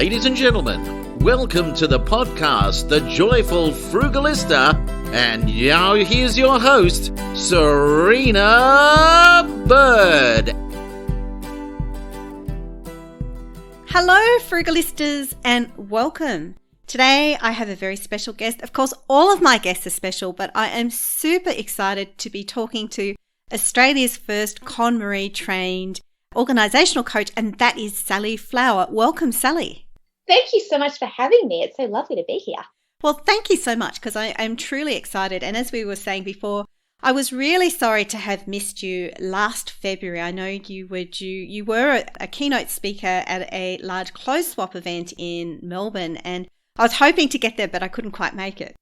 Ladies and gentlemen, welcome to the podcast, The Joyful Frugalista, and now here's your host, Serina Bird. Hello, Frugalistas, and welcome. Today, I have a very special guest. Of course, all of my guests are special, but I am super excited to be talking to Australia's first KonMarie trained organisational coach, and that is Sally Flower. Welcome, Sally. Thank you so much for having me. It's so lovely to be here. Well, thank you so much, because I am truly excited. And as we were saying before, I was really sorry to have missed you last February. I know you were a keynote speaker at a large clothes swap event in Melbourne, and I was hoping to get there, but I couldn't quite make it.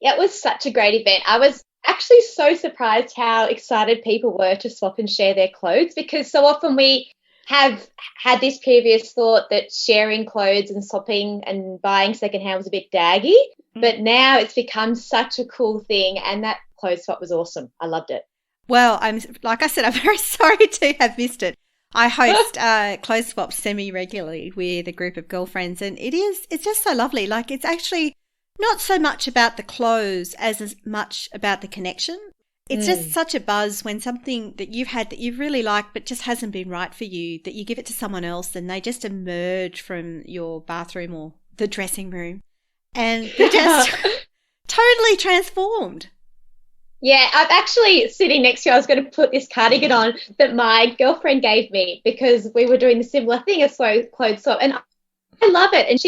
Yeah, it was such a great event. I was actually so surprised how excited people were to swap and share their clothes, because so often we have had this previous thought that sharing clothes and swapping and buying secondhand was a bit daggy, but now it's become such a cool thing, and that clothes swap was awesome. I loved it. Well, I'm very sorry to have missed it. I host clothes swaps semi-regularly with a group of girlfriends, and it's just so lovely. Like, it's actually not so much about the clothes as much about the connection. It's just such a buzz when something that you've had that you really like but just hasn't been right for you, that you give it to someone else and they just emerge from your bathroom or the dressing room and they're just totally transformed. Yeah, I'm actually sitting next to you. I was going to put this cardigan on that my girlfriend gave me because we were doing the similar thing as clothes swap, and I love it. And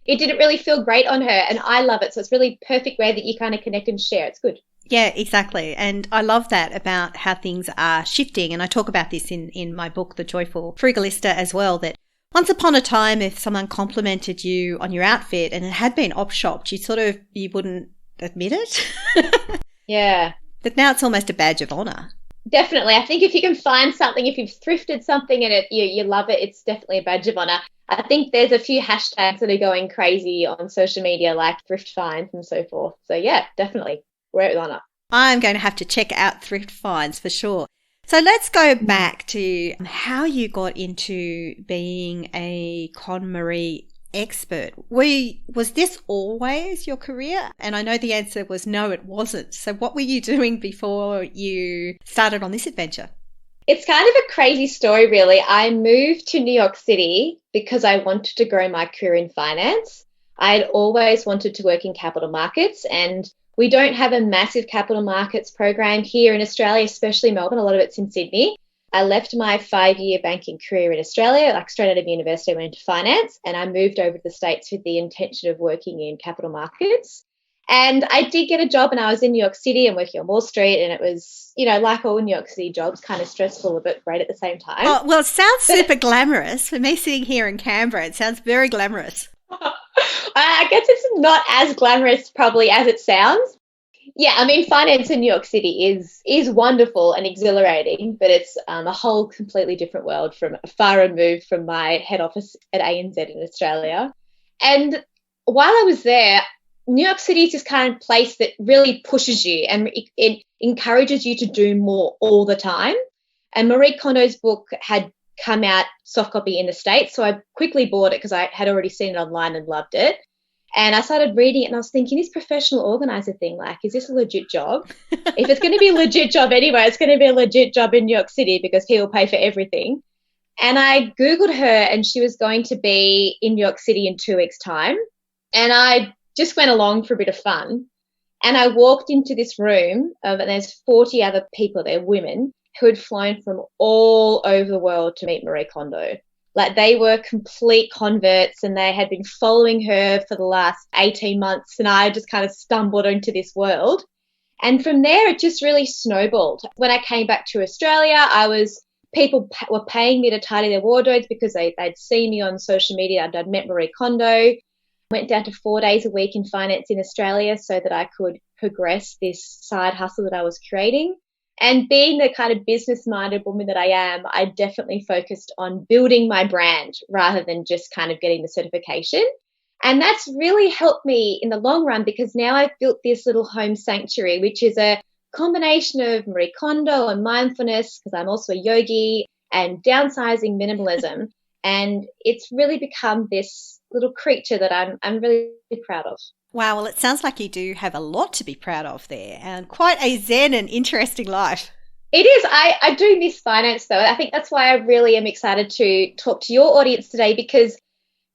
it didn't really feel great on her, and I love it. So it's really perfect way that you kind of connect and share. It's good. Yeah, exactly. And I love that about how things are shifting. And I talk about this in my book, The Joyful Frugalista, as well, that once upon a time, if someone complimented you on your outfit and it had been op-shopped, you wouldn't admit it. Yeah. But now it's almost a badge of honour. Definitely. I think if you can find something, if you've thrifted something and you love it, it's definitely a badge of honour. I think there's a few hashtags that are going crazy on social media, like thrift finds and so forth. So yeah, definitely. Wear it with honour. I'm going to have to check out thrift finds for sure. So let's go back to how you got into being a KonMarie expert. Was this always your career? And I know the answer was no, it wasn't. So what were you doing before you started on this adventure? It's kind of a crazy story, really. I moved to New York City because I wanted to grow my career in finance. I had always wanted to work in capital markets, and we don't have a massive capital markets program here in Australia, especially Melbourne. A lot of it's in Sydney. I left my 5-year banking career in Australia, like straight out of university. I went into finance, and I moved over to the States with the intention of working in capital markets. And I did get a job, and I was in New York City and working on Wall Street, and it was, like all New York City jobs, kind of stressful but great at the same time. Oh, well, it sounds super glamorous. For me sitting here in Canberra, it sounds very glamorous. I guess it's not as glamorous probably as it sounds. Yeah, I mean, finance in New York City is wonderful and exhilarating, but it's a whole completely different world, from far removed from my head office at ANZ in Australia. And while I was there, New York City is this kind of place that really pushes you and it encourages you to do more all the time. And Marie Kondo's book had come out soft copy in the States, so I quickly bought it because I had already seen it online and loved it. And I started reading it, and I was thinking, this professional organizer thing, like, is this a legit job? If it's going to be a legit job anywhere, it's going to be a legit job in New York City because people pay for everything. And I Googled her, and she was going to be in New York City in 2 weeks' time. And I just went along for a bit of fun. And I walked into this room, and there's 40 other people there, women, who had flown from all over the world to meet Marie Kondo. Like, they were complete converts, and they had been following her for the last 18 months, and I just kind of stumbled into this world. And from there, it just really snowballed. When I came back to Australia, people were paying me to tidy their wardrobes because they'd seen me on social media. I'd met Marie Kondo. Went down to 4 days a week in finance in Australia so that I could progress this side hustle that I was creating. And being the kind of business-minded woman that I am, I definitely focused on building my brand rather than just kind of getting the certification. And that's really helped me in the long run, because now I've built this little home sanctuary, which is a combination of Marie Kondo and mindfulness, because I'm also a yogi, and downsizing minimalism. And it's really become this little creature that I'm really proud of. Wow, well, it sounds like you do have a lot to be proud of there, and quite a zen and interesting life. It is. I do miss finance, though. I think that's why I really am excited to talk to your audience today, because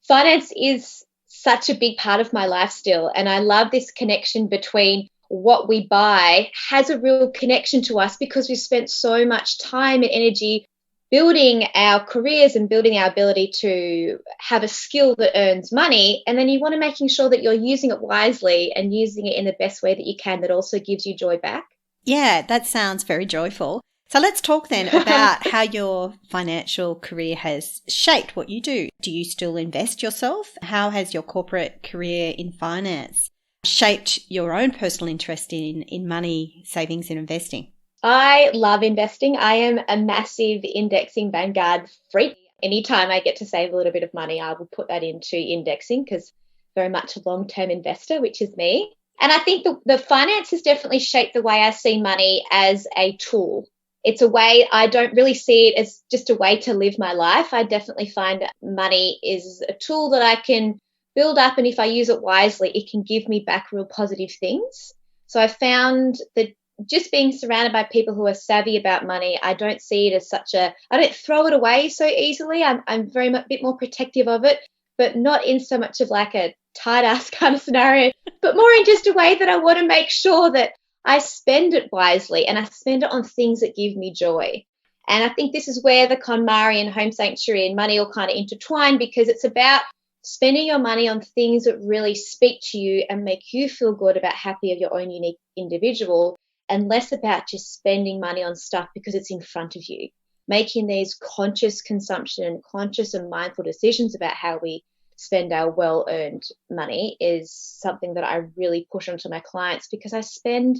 finance is such a big part of my life still. And I love this connection between what we buy has a real connection to us, because we've spent so much time and energy building our careers and building our ability to have a skill that earns money. And then you want to making sure that you're using it wisely and using it in the best way that you can, that also gives you joy back. Yeah, that sounds very joyful. So let's talk then about how your financial career has shaped what you do. Do you still invest yourself? How has your corporate career in finance shaped your own personal interest in money, savings and investing? I love investing. I am a massive indexing Vanguard freak. Anytime I get to save a little bit of money, I will put that into indexing, because very much a long-term investor, which is me. And I think the finance has definitely shaped the way I see money as a tool. It's a way, I don't really see it as just a way to live my life. I definitely find money is a tool that I can build up, and if I use it wisely, it can give me back real positive things. So I found that just being surrounded by people who are savvy about money, I don't see it as I don't throw it away so easily. I'm very much a bit more protective of it, but not in so much of like a tight ass kind of scenario, but more in just a way that I want to make sure that I spend it wisely and I spend it on things that give me joy. And I think this is where the KonMarie and Home Sanctuary and money all kind of intertwine, because it's about spending your money on things that really speak to you and make you feel good about happy of your own unique individual, and less about just spending money on stuff because it's in front of you. Making these conscious consumption and conscious and mindful decisions about how we spend our well-earned money is something that I really push onto my clients, because I spend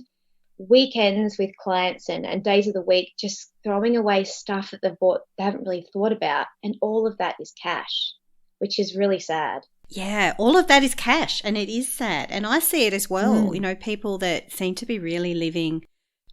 weekends with clients and days of the week just throwing away stuff that they haven't really thought about. And all of that is cash, which is really sad. Yeah, all of that is cash, and it is sad. And I see it as well, people that seem to be really living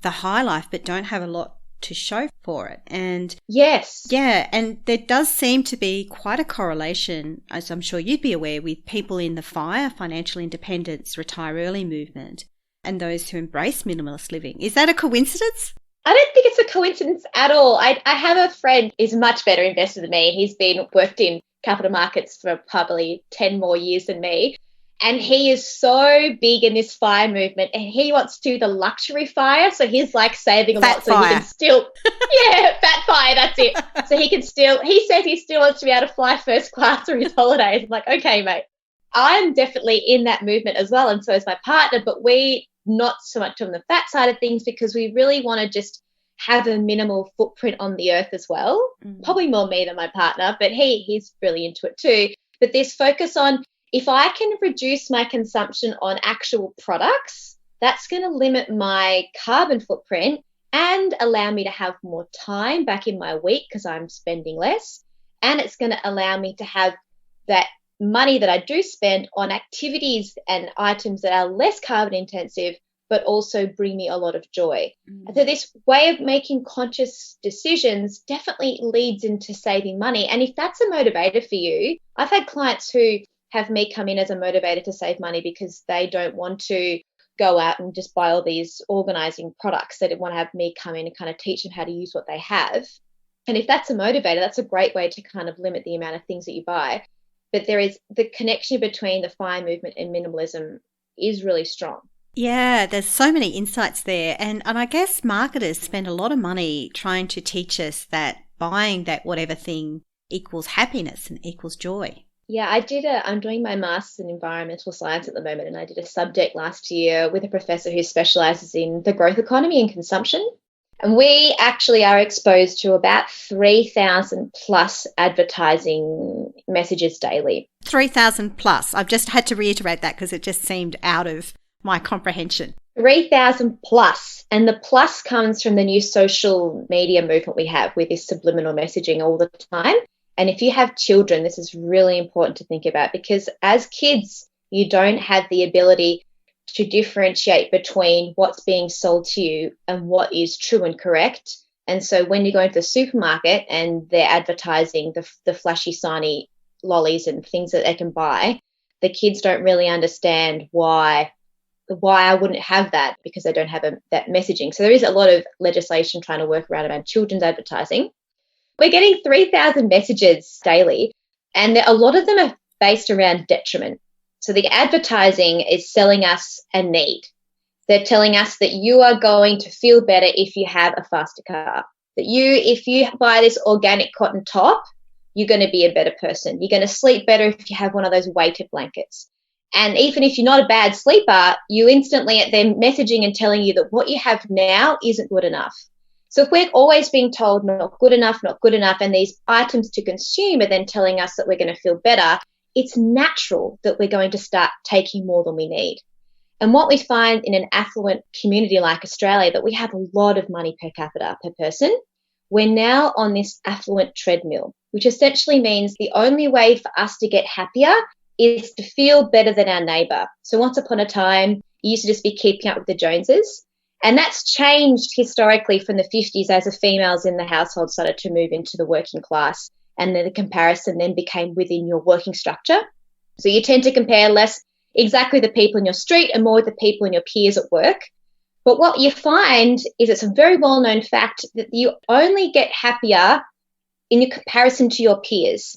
the high life but don't have a lot to show for it. And yes. Yeah, and there does seem to be quite a correlation, as I'm sure you'd be aware, with people in the FIRE, financial independence, retire early movement, and those who embrace minimalist living. Is that a coincidence? I don't think it's a coincidence at all. I have a friend who's a much better investor than me. He's worked in capital markets for probably 10 more years than me. And he is so big in this FIRE movement, and he wants to do the luxury FIRE. So he's like saving a lot so he can still, fat FIRE, that's it. So he says he still wants to be able to fly first class for his holidays. I'm like, okay, mate. I'm definitely in that movement as well. And so is my partner, but we not so much on the fat side of things, because we really want to just have a minimal footprint on the earth as well. Probably more me than my partner, but he's really into it too. But this focus on, if I can reduce my consumption on actual products, that's going to limit my carbon footprint and allow me to have more time back in my week because I'm spending less. And it's going to allow me to have that money that I do spend on activities and items that are less carbon intensive, but also bring me a lot of joy. And so this way of making conscious decisions definitely leads into saving money. And if that's a motivator for you, I've had clients who have me come in as a motivator to save money because they don't want to go out and just buy all these organizing products. They want to have me come in and kind of teach them how to use what they have. And if that's a motivator, that's a great way to kind of limit the amount of things that you buy. But there is the connection between the FIRE movement and minimalism is really strong. Yeah, there's so many insights there. And I guess marketers spend a lot of money trying to teach us that buying that whatever thing equals happiness and equals joy. Yeah, I'm doing my master's in environmental science at the moment, and I did a subject last year with a professor who specializes in the growth economy and consumption. And we actually are exposed to about 3,000 plus advertising messages daily. 3,000 plus. I've just had to reiterate that because it just seemed out of my comprehension. 3,000 plus. And the plus comes from the new social media movement we have with this subliminal messaging all the time. And if you have children, this is really important to think about, because as kids, you don't have the ability to differentiate between what's being sold to you and what is true and correct. And so when you go into the supermarket and they're advertising the flashy, shiny lollies and things that they can buy, the kids don't really understand why I wouldn't have that, because they don't have that messaging. So there is a lot of legislation trying to work around children's advertising. We're getting 3,000 messages daily, and a lot of them are based around detriment. So the advertising is selling us a need. They're telling us that you are going to feel better if you have a faster car, that if you buy this organic cotton top, you're going to be a better person. You're going to sleep better if you have one of those weighted blankets. And even if you're not a bad sleeper, you instantly, they're messaging and telling you that what you have now isn't good enough. So if we're always being told not good enough, and these items to consume are then telling us that we're going to feel better, it's natural that we're going to start taking more than we need. And what we find in an affluent community like Australia, that we have a lot of money per capita per person, we're now on this affluent treadmill, which essentially means the only way for us to get happier is to feel better than our neighbour. So once upon a time, you used to just be keeping up with the Joneses. And that's changed historically from the 50s as the females in the household started to move into the working class, and then the comparison then became within your working structure. So you tend to compare less exactly the people in your street and more with the people and your peers at work. But what you find is it's a very well-known fact that you only get happier in your comparison to your peers.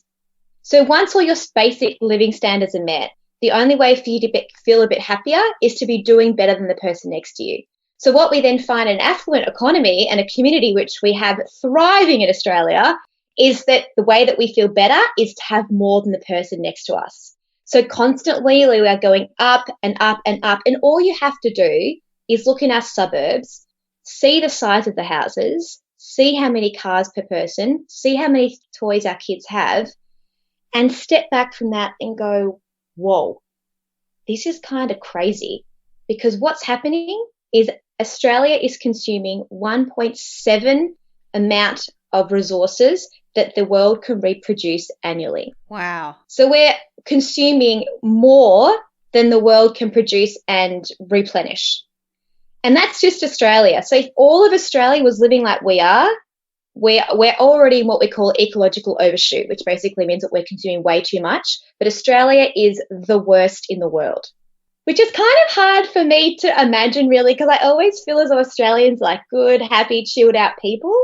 So once all your basic living standards are met, the only way for you to feel a bit happier is to be doing better than the person next to you. So what we then find in an affluent economy and a community which we have thriving in Australia is that the way that we feel better is to have more than the person next to us. So constantly we are going up and up and up, and all you have to do is look in our suburbs, see the size of the houses, see how many cars per person, see how many toys our kids have, and step back from that and go, whoa, this is kind of crazy. Because what's happening is Australia is consuming 1.7 amount of resources that the world can reproduce annually. Wow. So we're consuming more than the world can produce and replenish. And that's just Australia. So if all of Australia was living like we are, we're already in what we call ecological overshoot, which basically means that we're consuming way too much. But Australia is the worst in the world, which is kind of hard for me to imagine, really, because I always feel as though Australians like good, happy, chilled out people.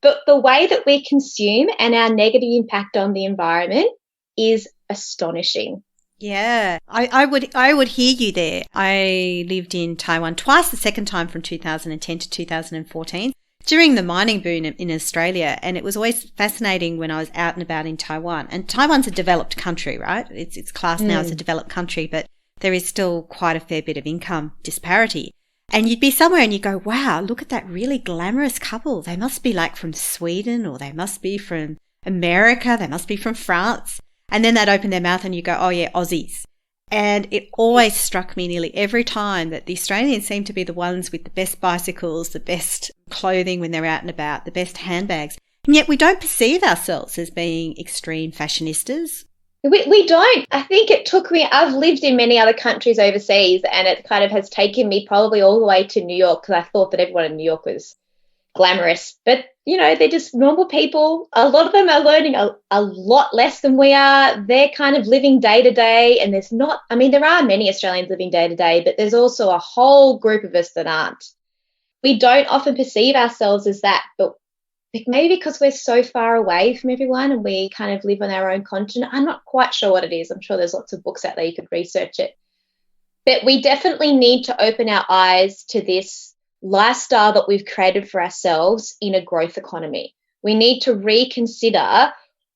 But the way that we consume and our negative impact on the environment is astonishing. Yeah, I would hear you there. I lived in Taiwan twice, the second time from 2010 to 2014. During the mining boom in Australia, and it was always fascinating when I was out and about in Taiwan. And Taiwan's a developed country, right? It's classed now as a developed country, but there is still quite a fair bit of income disparity. And you'd be somewhere and you go, wow, look at that really glamorous couple. They must be like from Sweden, or they must be from America. They must be from France. And then they'd open their mouth and you go, oh yeah, Aussies. And it always struck me nearly every time that the Australians seem to be the ones with the best bicycles, the best clothing when they're out and about, the best handbags. And yet we don't perceive ourselves as being extreme fashionistas. We don't. I think it took me, I've lived in many other countries overseas, and it kind of has taken me probably all the way to New York, because I thought that everyone in New York was glamorous. But, you know, they're just normal people. A lot of them are learning a lot less than we are. They're kind of living day to day, and there are many Australians living day to day, but there's also a whole group of us that aren't. We don't often perceive ourselves as that, but maybe because we're so far away from everyone and we kind of live on our own continent. I'm not quite sure what it is. I'm sure there's lots of books out there, you could research it. But we definitely need to open our eyes to this lifestyle that we've created for ourselves in a growth economy. We need to reconsider,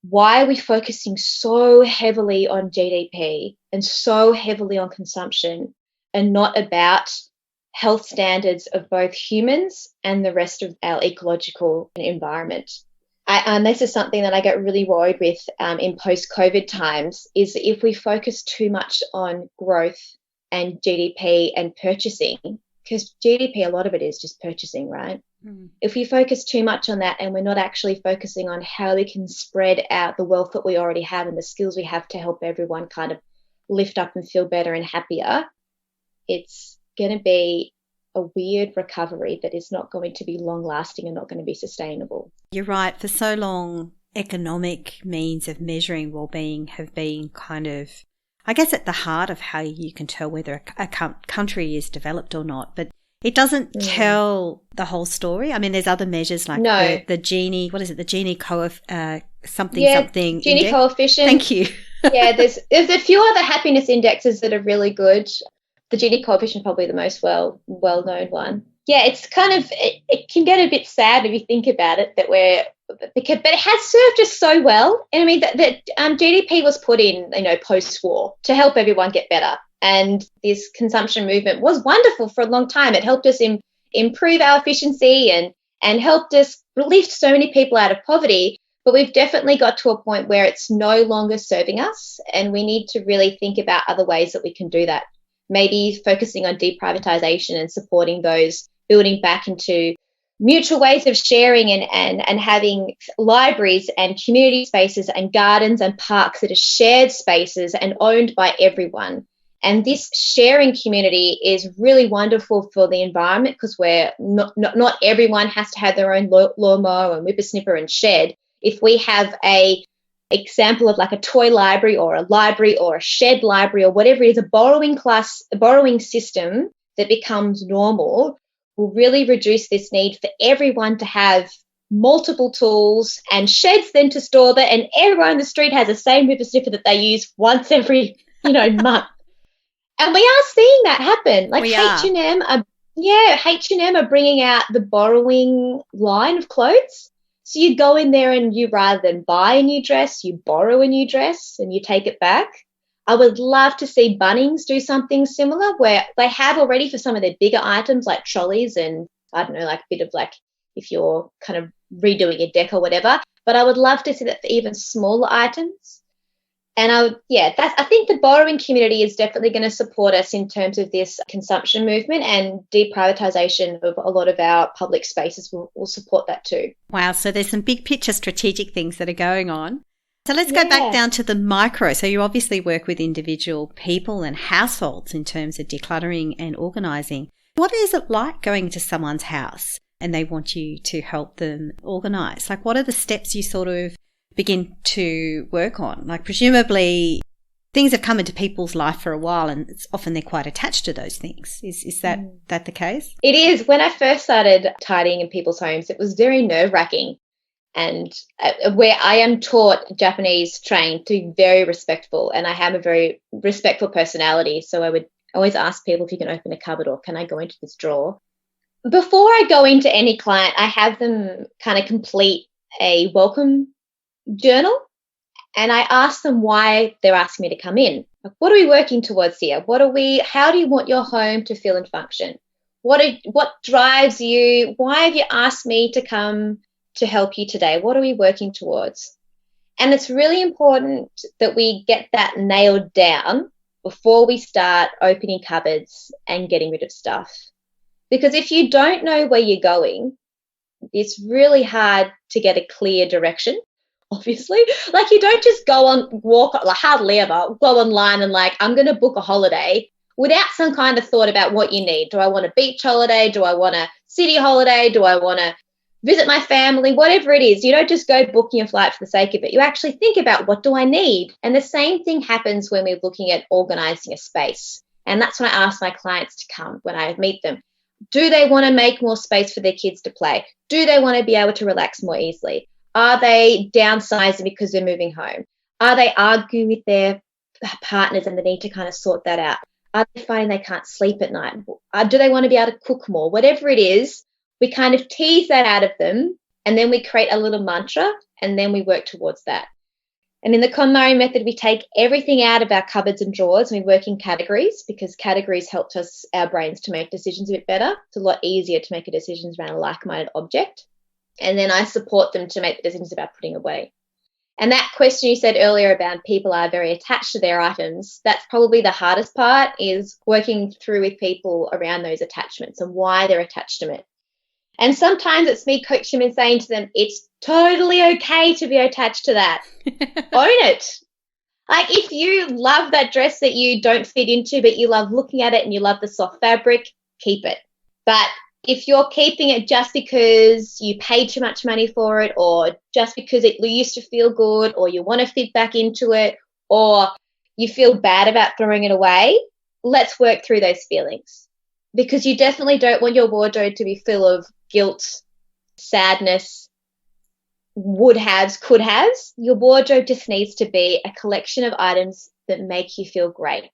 why are we focusing so heavily on GDP and so heavily on consumption, and not about health standards of both humans and the rest of our ecological environment. This is something that I get really worried with in post-COVID times, is that if we focus too much on growth and GDP and purchasing, because GDP, a lot of it is just purchasing, right? If we focus too much on that and we're not actually focusing on how we can spread out the wealth that we already have and the skills we have to help everyone kind of lift up and feel better and happier, it's going to be a weird recovery that is not going to be long lasting and not going to be sustainable. You're right. For so long, economic means of measuring well-being have been kind of, I guess, at the heart of how you can tell whether a country is developed or not. But it doesn't tell the whole story. I mean, there's other measures like the Genie, what is it, the Genie something Genie index. coefficient. Thank you. Yeah, there's a few other happiness indexes that are really good. The Genie coefficient probably the most well-known one. Yeah, it's kind of, it can get a bit sad if you think about it, but it has served us so well. And I mean, that GDP was put in, post-war to help everyone get better. And this consumption movement was wonderful for a long time. It helped us improve our efficiency and helped us lift so many people out of poverty. But we've definitely got to a point where it's no longer serving us, and we need to really think about other ways that we can do that. Maybe focusing on deprivatization and supporting those, building back into mutual ways of sharing and having libraries and community spaces and gardens and parks that are shared spaces and owned by everyone. And this sharing community is really wonderful for the environment, because we're not everyone has to have their own lawnmower and whippersnipper and shed. If we have a example of like a toy library or a shed library or whatever it is, a borrowing system that becomes normal, will really reduce this need for everyone to have multiple tools and sheds then to store that, and everyone on the street has the same whippersnipper that they use once every month. And we are seeing that happen. Like H&M are bringing out the borrowing line of clothes. So you go in there and you, rather than buy a new dress, you borrow a new dress and you take it back. I would love to see Bunnings do something similar, where they have already for some of their bigger items like trolleys and, I don't know, like a bit of like if you're kind of redoing a deck or whatever. But I would love to see that for even smaller items. And I think the borrowing community is definitely going to support us in terms of this consumption movement, and deprivatization of a lot of our public spaces will support that too. Wow. So there's some big picture strategic things that are going on. So let's go back down to the micro. So you obviously work with individual people and households in terms of decluttering and organising. What is it like going to someone's house and they want you to help them organise? Like, what are the steps you sort of begin to work on? Like, presumably things have come into people's life for a while, and it's often they're quite attached to those things. Is that the case? It is. When I first started tidying in people's homes, it was very nerve-wracking. And where I am taught Japanese trained to be very respectful, and I have a very respectful personality. So I would always ask people if you can open a cupboard or can I go into this drawer. Before I go into any client, I have them kind of complete a welcome journal, and I ask them why they're asking me to come in. Like, what are we working towards here? How do you want your home to feel and function? What drives you? Why have you asked me to come to help you today? What are we working towards? And it's really important that we get that nailed down before we start opening cupboards and getting rid of stuff. Because if you don't know where you're going, it's really hard to get a clear direction, obviously. Like, you don't just hardly ever go online and like, I'm going to book a holiday without some kind of thought about what you need. Do I want a beach holiday? Do I want a city holiday? Do I want to visit my family? Whatever it is, you don't just go booking a flight for the sake of it. You actually think about, what do I need? And the same thing happens when we're looking at organising a space. And that's when I ask my clients to come when I meet them. Do they want to make more space for their kids to play? Do they want to be able to relax more easily? Are they downsizing because they're moving home? Are they arguing with their partners and they need to kind of sort that out? Are they finding they can't sleep at night? Do they want to be able to cook more? Whatever it is, we kind of tease that out of them, and then we create a little mantra, and then we work towards that. And in the KonMarie Method, we take everything out of our cupboards and drawers, and we work in categories, because categories helped our brains to make decisions a bit better. It's a lot easier to make decisions around a like-minded object. And then I support them to make the decisions about putting away. And that question you said earlier about people are very attached to their items, that's probably the hardest part, is working through with people around those attachments and why they're attached to it. And sometimes it's me coaching them and saying to them, it's totally okay to be attached to that. Own it. Like, if you love that dress that you don't fit into, but you love looking at it and you love the soft fabric, keep it. But If you're keeping it just because you paid too much money for it, or just because it used to feel good, or you want to fit back into it, or you feel bad about throwing it away, let's work through those feelings, because you definitely don't want your wardrobe to be full of guilt, sadness, would haves, could haves. Your wardrobe just needs to be a collection of items that make you feel great.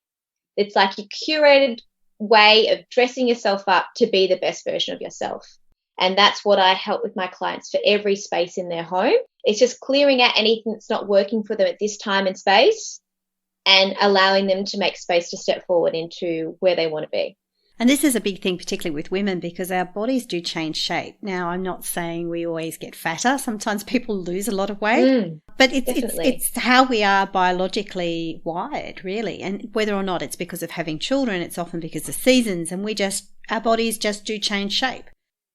It's like your curated way of dressing yourself up to be the best version of yourself. And that's what I help with my clients for every space in their home. It's just clearing out anything that's not working for them at this time and space, and allowing them to make space to step forward into where they want to be. And this is a big thing, particularly with women, because our bodies do change shape. Now, I'm not saying we always get fatter. Sometimes people lose a lot of weight, but it's how we are biologically wired, really. And whether or not it's because of having children, it's often because of seasons, and our bodies just do change shape.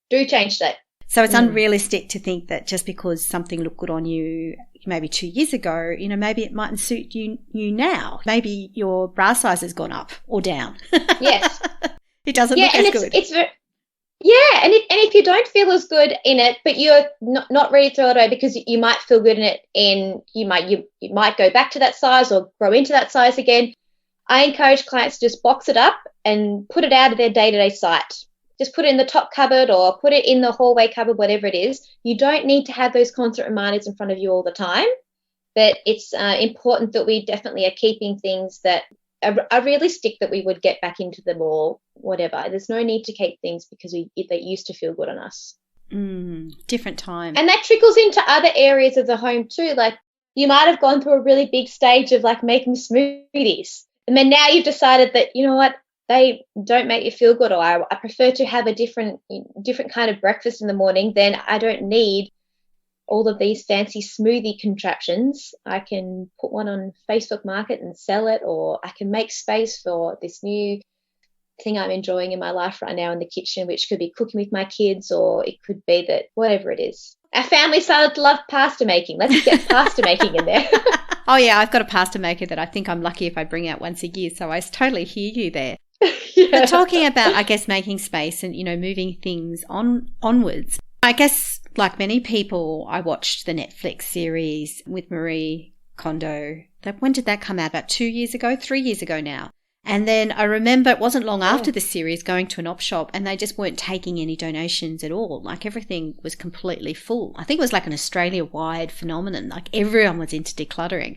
So it's unrealistic to think that just because something looked good on you maybe 2 years ago, maybe it mightn't suit you now. Maybe your bra size has gone up or down. Yes. It doesn't look as good. And if you don't feel as good in it, but you're not ready to throw it away because you might feel good in it, and you might go back to that size or grow into that size again, I encourage clients to just box it up and put it out of their day-to-day sight. Just put it in the top cupboard or put it in the hallway cupboard, whatever it is. You don't need to have those constant reminders in front of you all the time, but it's important that we definitely are keeping things that are realistic, that we would get back into them or whatever. There's no need to keep things because they used to feel good on us. Different time. And that trickles into other areas of the home too. Like, you might have gone through a really big stage of like making smoothies, and then now you've decided that, you know what, they don't make you feel good, or I prefer to have a different kind of breakfast in the morning. Then I don't need all of these fancy smoothie contraptions. I can put one on Facebook Market and sell it, or I can make space for this new thing I'm enjoying in my life right now in the kitchen, which could be cooking with my kids, or it could be that whatever it is. Our family started to love pasta making. Let's get pasta making in there. Oh yeah, I've got a pasta maker that I think I'm lucky if I bring out once a year, so I totally hear you there. Yeah. But talking about, I guess, making space and, moving things onwards, I guess, like many people, I watched the Netflix series with Marie Kondo. When did that come out? About 2 years ago, 3 years ago now. And then I remember it wasn't long after the series going to an op shop, and they just weren't taking any donations at all. Like, everything was completely full. I think it was like an Australia-wide phenomenon. Like, everyone was into decluttering.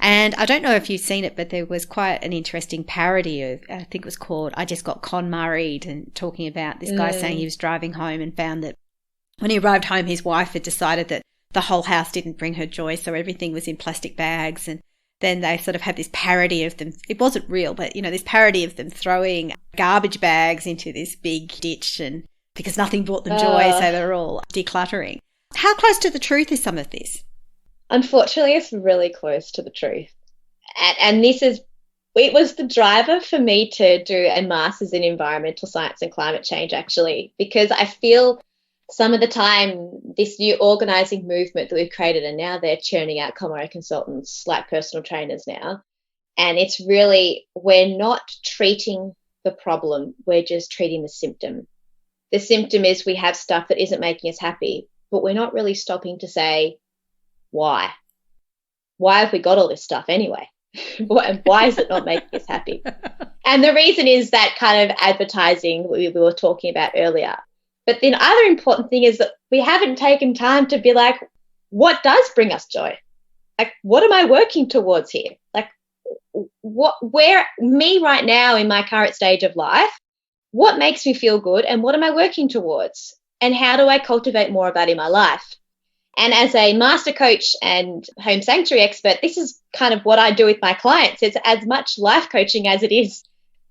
And I don't know if you've seen it, but there was quite an interesting parody of, I think it was called I Just Got KonMarie, and talking about this guy saying he was driving home and found that when he arrived home, his wife had decided that the whole house didn't bring her joy, so everything was in plastic bags. And then they sort of had this parody of them. It wasn't real, but, this parody of them throwing garbage bags into this big ditch, and because nothing brought them joy, so they were all decluttering. How close to the truth is some of this? Unfortunately, it's really close to the truth. And it was the driver for me to do a master's in environmental science and climate change, actually, because I feel some of the time this new organising movement that we've created, and now they're churning out KonMarie consultants like personal trainers now. And it's really, we're not treating the problem, we're just treating the symptom. The symptom is we have stuff that isn't making us happy, but we're not really stopping to say, why? Why have we got all this stuff anyway? Why is it not making us happy? And the reason is that kind of advertising we were talking about earlier. But the other important thing is that we haven't taken time to be like, what does bring us joy? Like, what am I working towards here? Like, where me right now in my current stage of life, what makes me feel good, and what am I working towards? And how do I cultivate more of that in my life? And as a master coach and home sanctuary expert, this is kind of what I do with my clients. It's as much life coaching as it is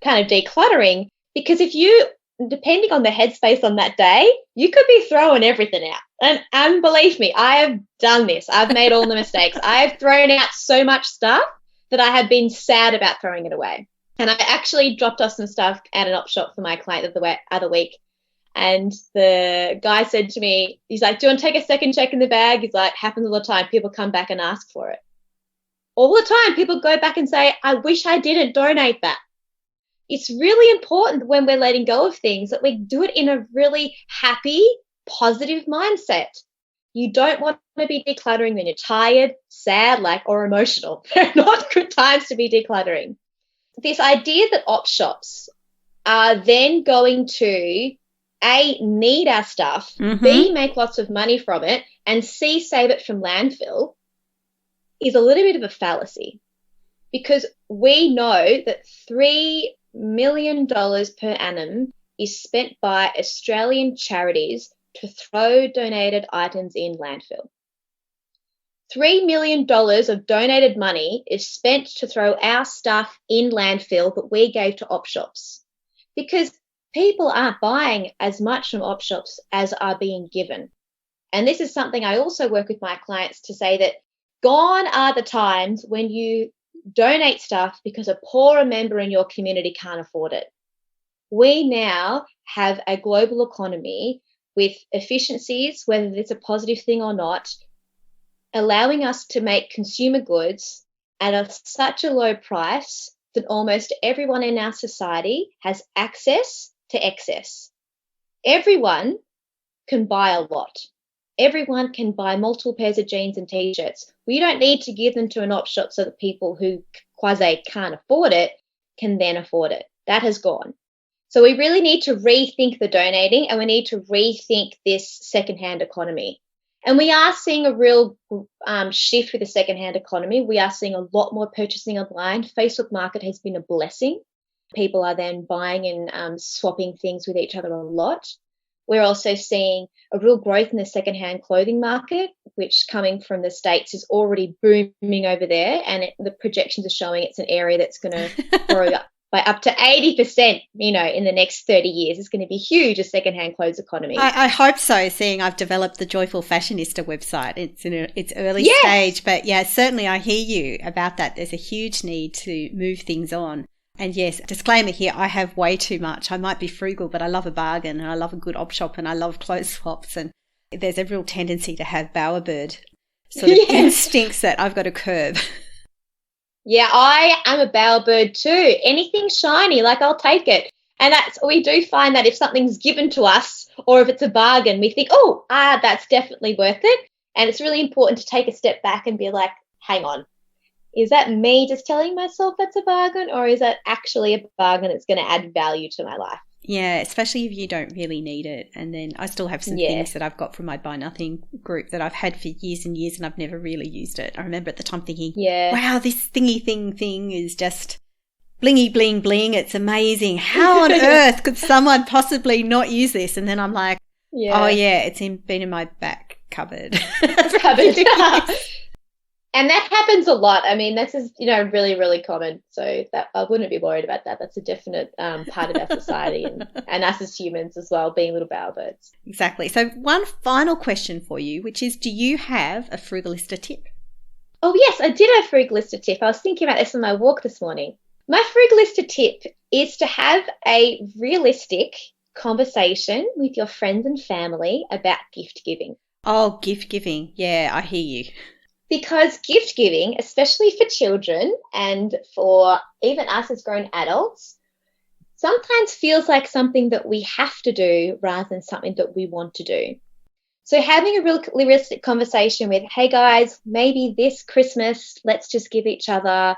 kind of decluttering, because depending on the headspace on that day, you could be throwing everything out. And believe me, I have done this. I've made all the mistakes. I have thrown out so much stuff that I have been sad about throwing it away. And I actually dropped off some stuff at an op shop for my client the other week. And the guy said to me, he's like, do you want to take a second check in the bag? He's like, happens all the time. People come back and ask for it. All the time, people go back and say, I wish I didn't donate that. it's really important when we're letting go of things that we do it in a really happy, positive mindset. You don't want to be decluttering when you're tired, sad, or emotional. They're not good times to be decluttering. This idea that op shops are then going to A, need our stuff, B, make lots of money from it, and C, save it from landfill is a little bit of a fallacy, because we know that $3 million per annum is spent by Australian charities to throw donated items in landfill. $3 million of donated money is spent to throw our stuff in landfill that we gave to op shops, because people aren't buying as much from op shops as are being given. And this is something I also work with my clients to say that gone are the times when you donate stuff because a poorer member in your community can't afford it. We now have a global economy with efficiencies, whether it's a positive thing or not, allowing us to make consumer goods at such a low price that almost everyone in our society has access to excess. Everyone can buy a lot. Everyone can buy multiple pairs of jeans and T-shirts. We don't need to give them to an op shop so that people who quasi can't afford it can then afford it. That has gone. So we really need to rethink the donating, and we need to rethink this secondhand economy. And we are seeing a real shift with the secondhand economy. We are seeing a lot more purchasing online. Facebook Market has been a blessing. People are then buying and swapping things with each other a lot. We're also seeing a real growth in the secondhand clothing market, which coming from the States is already booming over there. And the projections are showing it's an area that's going to grow by up to 80%, in the next 30 years. It's going to be huge, a secondhand clothes economy. I hope so, seeing I've developed the Joyful Fashionista website. It's in its early stage, but yeah, certainly I hear you about that. There's a huge need to move things on. And yes, disclaimer here, I have way too much. I might be frugal, but I love a bargain and I love a good op shop and I love clothes swaps. And there's a real tendency to have bowerbird sort of instincts that I've got to curb. Yeah, I am a bowerbird too. Anything shiny, I'll take it. And we do find that if something's given to us or if it's a bargain, we think, that's definitely worth it. And it's really important to take a step back and be like, hang on. Is that me just telling myself that's a bargain, or is that actually a bargain that's going to add value to my life? Yeah, especially if you don't really need it. And then I still have some things that I've got from my Buy Nothing group that I've had for years and years and I've never really used it. I remember at the time thinking, wow, this thingy thing is just blingy bling bling. It's amazing. How on earth could someone possibly not use this? And then I'm like, it's been in my back cupboard. And that happens a lot. I mean, this is, really, really common. So that I wouldn't be worried about that. That's a definite part of our society and us as humans as well, being little bowerbirds. Exactly. So one final question for you, which is, do you have a Frugalista tip? Oh, yes, I did have a Frugalista tip. I was thinking about this on my walk this morning. My Frugalista tip is to have a realistic conversation with your friends and family about gift giving. Oh, gift giving. Yeah, I hear you. Because gift giving, especially for children and for even us as grown adults, sometimes feels like something that we have to do rather than something that we want to do. So having a real realistic conversation with, hey guys, maybe this Christmas, let's just give each other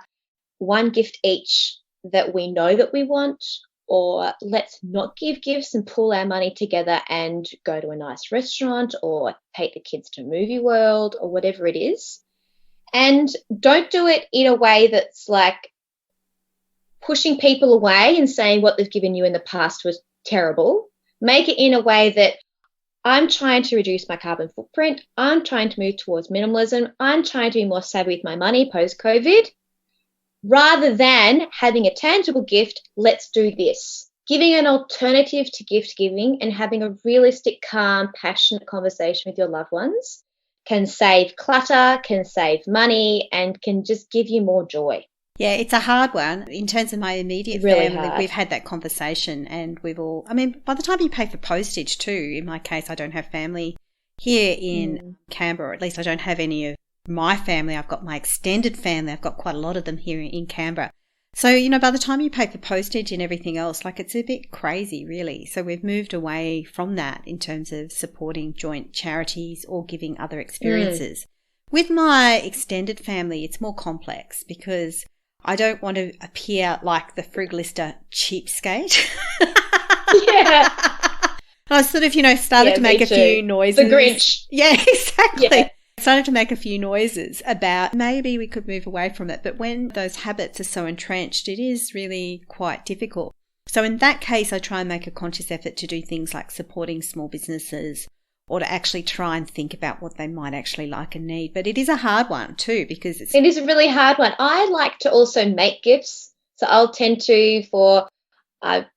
one gift each that we know that we want, or let's not give gifts and pool our money together and go to a nice restaurant or take the kids to Movie World or whatever it is. And don't do it in a way that's pushing people away and saying what they've given you in the past was terrible. Make it in a way that I'm trying to reduce my carbon footprint. I'm trying to move towards minimalism. I'm trying to be more savvy with my money post-COVID. Rather than having a tangible gift, let's do this. Giving an alternative to gift giving and having a realistic, calm, passionate conversation with your loved ones can save clutter, can save money, and can just give you more joy. Yeah, it's a hard one. In terms of my immediate family, we've had that conversation and by the time you pay for postage too, in my case, I don't have family here in Canberra, or at least I don't have any of my family. I've got my extended family. I've got quite a lot of them here in Canberra. So, by the time you pay for postage and everything else, like it's a bit crazy, really. So we've moved away from that in terms of supporting joint charities or giving other experiences. With my extended family, it's more complex because I don't want to appear like the Frugalista cheapskate. Yeah. I sort of, started to make a few noises. The Grinch. Yeah, exactly. Yeah. Started to make a few noises about maybe we could move away from it. But when those habits are so entrenched, it is really quite difficult. So in that case, I try and make a conscious effort to do things like supporting small businesses or to actually try and think about what they might actually like and need. But it is a hard one too because it is a really hard one. I like to also make gifts. So I'll tend to,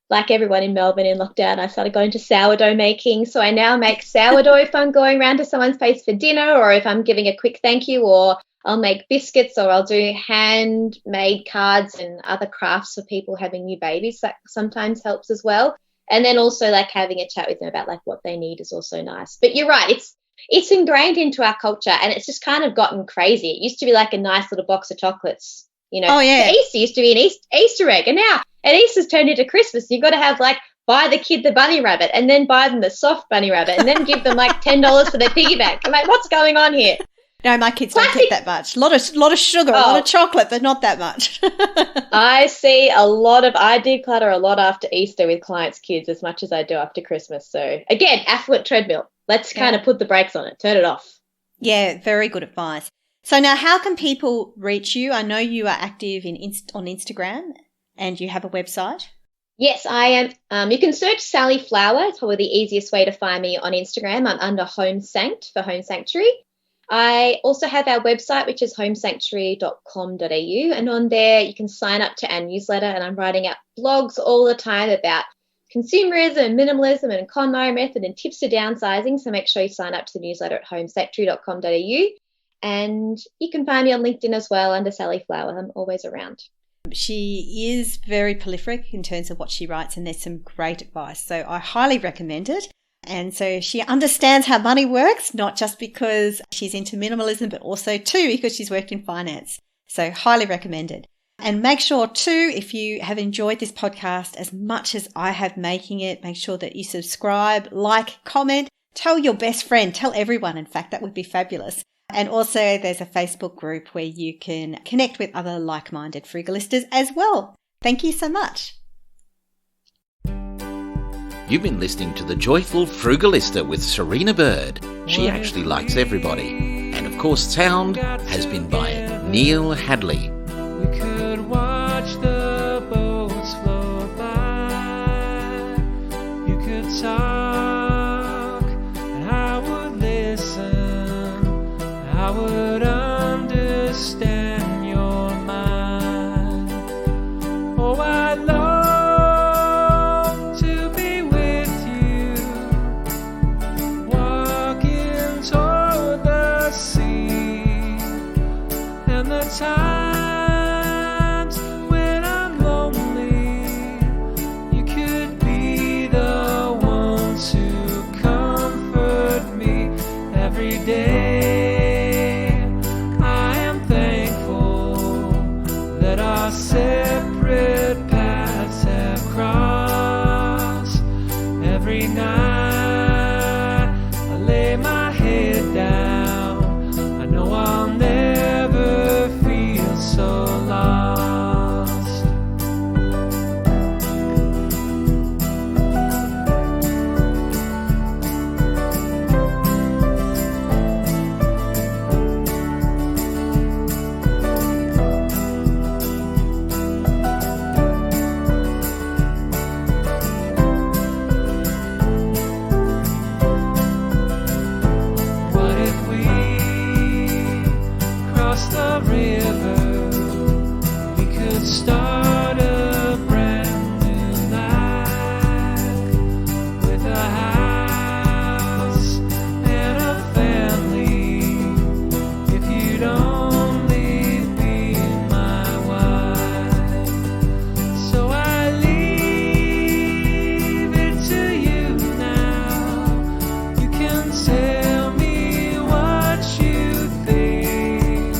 like everyone in Melbourne in lockdown, I started going to sourdough making. So I now make sourdough if I'm going around to someone's place for dinner or if I'm giving a quick thank you, or I'll make biscuits or I'll do handmade cards and other crafts for people having new babies. That sometimes helps as well. And then also like having a chat with them about like what they need is also nice. But you're right, it's ingrained into our culture and it's just kind of gotten crazy. It used to be like a nice little box of chocolates. Oh, yeah. So Easter used to be an Easter egg, and now and Easter's turned into Christmas. You've got to have buy the kid the bunny rabbit and then buy them the soft bunny rabbit and then give them $10 for their piggy bank. I'm like, what's going on here? No, my kids don't get that much. A lot of sugar, a lot of chocolate, but not that much. I declutter a lot after Easter with clients' kids as much as I do after Christmas. So again, affluent treadmill. Let's kind of put the brakes on it. Turn it off. Yeah, very good advice. So now how can people reach you? I know you are active on Instagram and you have a website. Yes, I am. You can search Sally Flower. It's probably the easiest way to find me on Instagram. I'm under Home Sanct for Home Sanctuary. I also have our website, which is homesanctuary.com.au, and on there you can sign up to our newsletter, and I'm writing out blogs all the time about consumerism, minimalism, and KonMarie Method and tips to downsizing, so make sure you sign up to the newsletter at homesanctuary.com.au. And you can find me on LinkedIn as well under Sally Flower. I'm always around. She is very prolific in terms of what she writes, and there's some great advice. So I highly recommend it. And so she understands how money works, not just because she's into minimalism, but also too because she's worked in finance. So highly recommended. And make sure too, if you have enjoyed this podcast as much as I have making it, make sure that you subscribe, like, comment, tell your best friend, tell everyone. In fact, that would be fabulous. And also there's a Facebook group where you can connect with other like-minded frugalistas as well. Thank you so much. You've been listening to The Joyful Frugalista with Serina Bird. She actually likes everybody. And of course, sound has been by Neil Hadley. We could watch the boats float by. You could talk, and I would listen. I would understand your mind. Oh, I long to be with you, walking toward the sea, and the times when I'm lonely, you could be the one to comfort me every day. Our separate paths have crossed. Every night I lay my head down, I know I'll never feel so lost. The river, we could start a brand new life with a house and a family. If you'd only be my wife, so I leave it to you now. You can tell me what you think.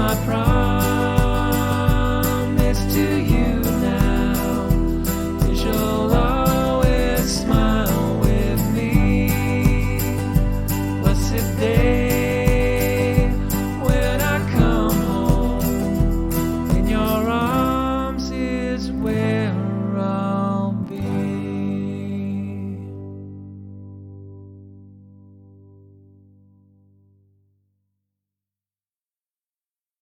my pride.